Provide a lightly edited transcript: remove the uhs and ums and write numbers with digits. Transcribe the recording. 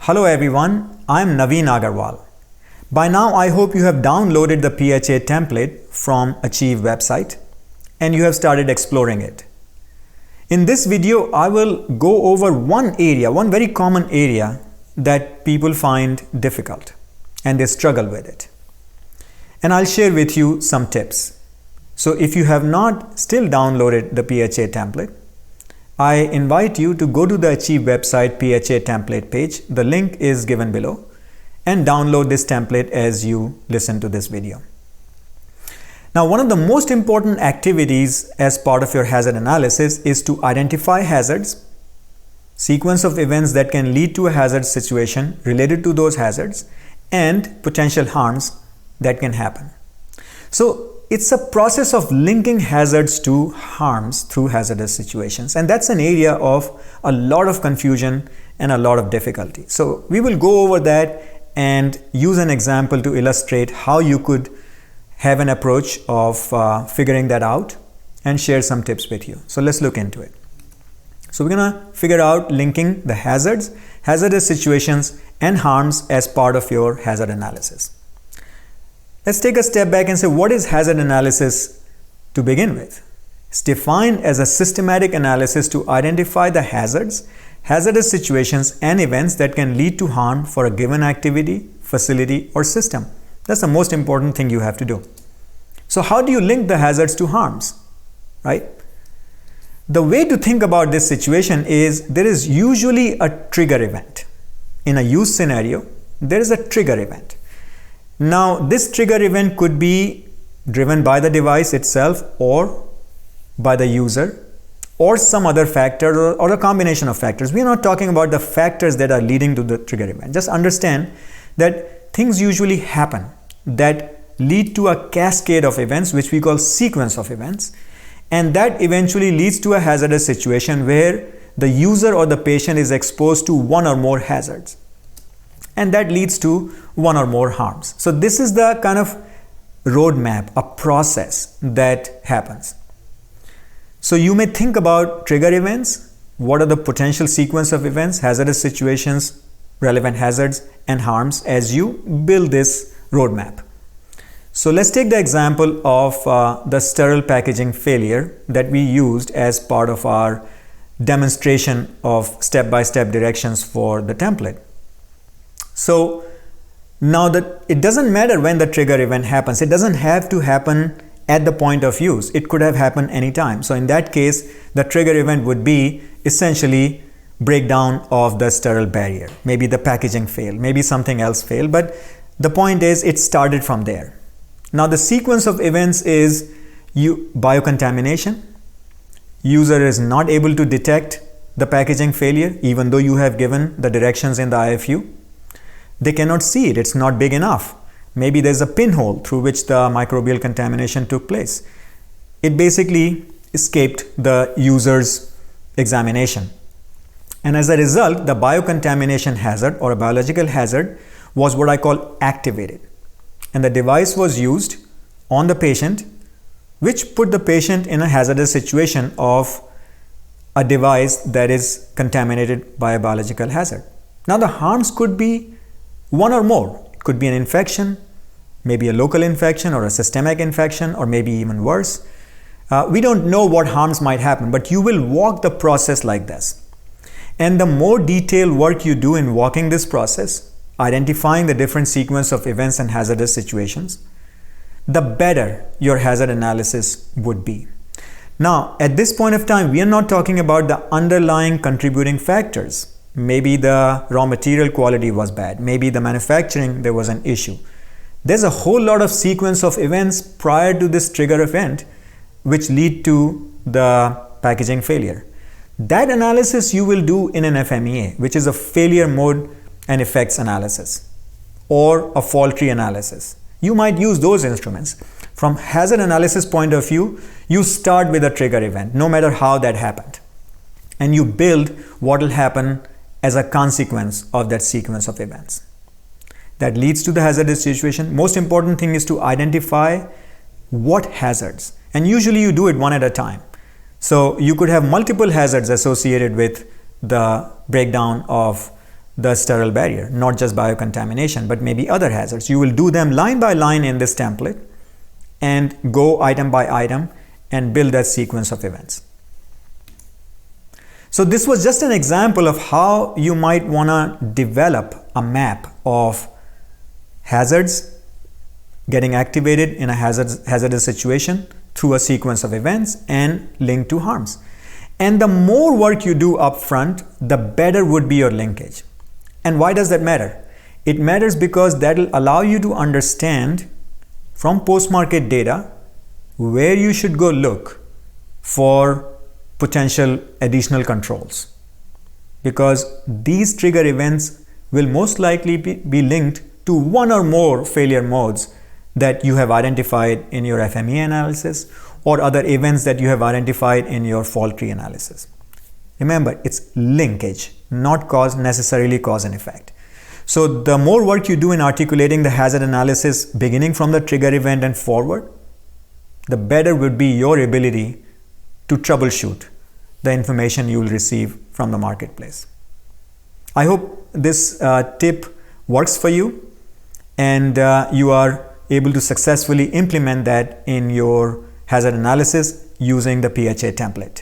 Hello everyone, I'm Naveen Agarwal. By now I hope you have downloaded the PHA template from Achieve website and you have started exploring it. In this video, I will go over one very common area that people find difficult and they struggle with it. And I'll share with you some tips. So if you have not still downloaded the PHA template, I invite you to go to the Achieve website PHA template page. The link is given below and download this template as you listen to this video. Now, one of the most important activities as part of your hazard analysis is to identify hazards, sequence of events that can lead to a hazard situation related to those hazards, and potential harms that can happen. So it's a process of linking hazards to harms through hazardous situations, and that's an area of a lot of confusion and a lot of difficulty. So we will go over that and use an example to illustrate how you could have an approach of figuring that out and share some tips with you. So let's look into it. So we're gonna figure out linking the hazards, hazardous situations, and harms as part of your hazard analysis. Let's take a step back and say, what is hazard analysis to begin with? It's defined as a systematic analysis to identify the hazards, hazardous situations, and events that can lead to harm for a given activity, facility, or system. That's the most important thing you have to do. So how do you link the hazards to harms, right? The way to think about this situation is there is usually a trigger event. In a use scenario, there is a trigger event. Now, this trigger event could be driven by the device itself or by the user or some other factor or a combination of factors. We are not talking about the factors that are leading to the trigger event. Just understand that things usually happen that lead to a cascade of events, which we call sequence of events, and that eventually leads to a hazardous situation where the user or the patient is exposed to one or more hazards, and that leads to one or more harms. So this is the kind of roadmap, a process that happens. So you may think about trigger events, what are the potential sequence of events, hazardous situations, relevant hazards, and harms as you build this roadmap. So let's take the example of the sterile packaging failure that we used as part of our demonstration of step-by-step directions for the template. So now that it doesn't matter when the trigger event happens, it doesn't have to happen at the point of use. It could have happened anytime. So in that case, the trigger event would be essentially breakdown of the sterile barrier. Maybe the packaging failed, maybe something else failed, but the point is it started from there. Now the sequence of events is biocontamination. User is not able to detect the packaging failure even though you have given the directions in the IFU. They cannot see it, it's not big enough. Maybe there's a pinhole through which the microbial contamination took place. It basically escaped the user's examination. And as a result, the biocontamination hazard or a biological hazard was what I call activated. And the device was used on the patient, which put the patient in a hazardous situation of a device that is contaminated by a biological hazard. Now the harms could be one or more. It could be an infection, maybe a local infection or a systemic infection, or maybe even worse. We don't know what harms might happen, but you will walk the process like this. And the more detailed work you do in walking this process, identifying the different sequence of events and hazardous situations, the better your hazard analysis would be. Now, at this point of time, we are not talking about the underlying contributing factors. Maybe the raw material quality was bad. Maybe the manufacturing, there was an issue. There's a whole lot of sequence of events prior to this trigger event which lead to the packaging failure. That analysis you will do in an FMEA, which is a failure mode and effects analysis or a fault tree analysis. You might use those instruments. From hazard analysis point of view, you start with a trigger event, no matter how that happened. And you build what will happen as a consequence of that sequence of events. That leads to the hazardous situation. Most important thing is to identify what hazards. And usually you do it one at a time. So you could have multiple hazards associated with the breakdown of the sterile barrier, not just biocontamination, but maybe other hazards. You will do them line by line in this template and go item by item and build that sequence of events. So this was just an example of how you might want to develop a map of hazards getting activated in a hazardous situation through a sequence of events and linked to harms. And the more work you do up front, the better would be your linkage. And why does that matter? It matters because that will allow you to understand from post-market data where you should go look for potential additional controls, because these trigger events will most likely be linked to one or more failure modes that you have identified in your FME analysis or other events that you have identified in your fault tree analysis. Remember, it's linkage, not necessarily cause and effect. So the more work you do in articulating the hazard analysis beginning from the trigger event and forward, the better would be your ability to troubleshoot the information you will receive from the marketplace. I hope this tip works for you and you are able to successfully implement that in your hazard analysis using the PHA template.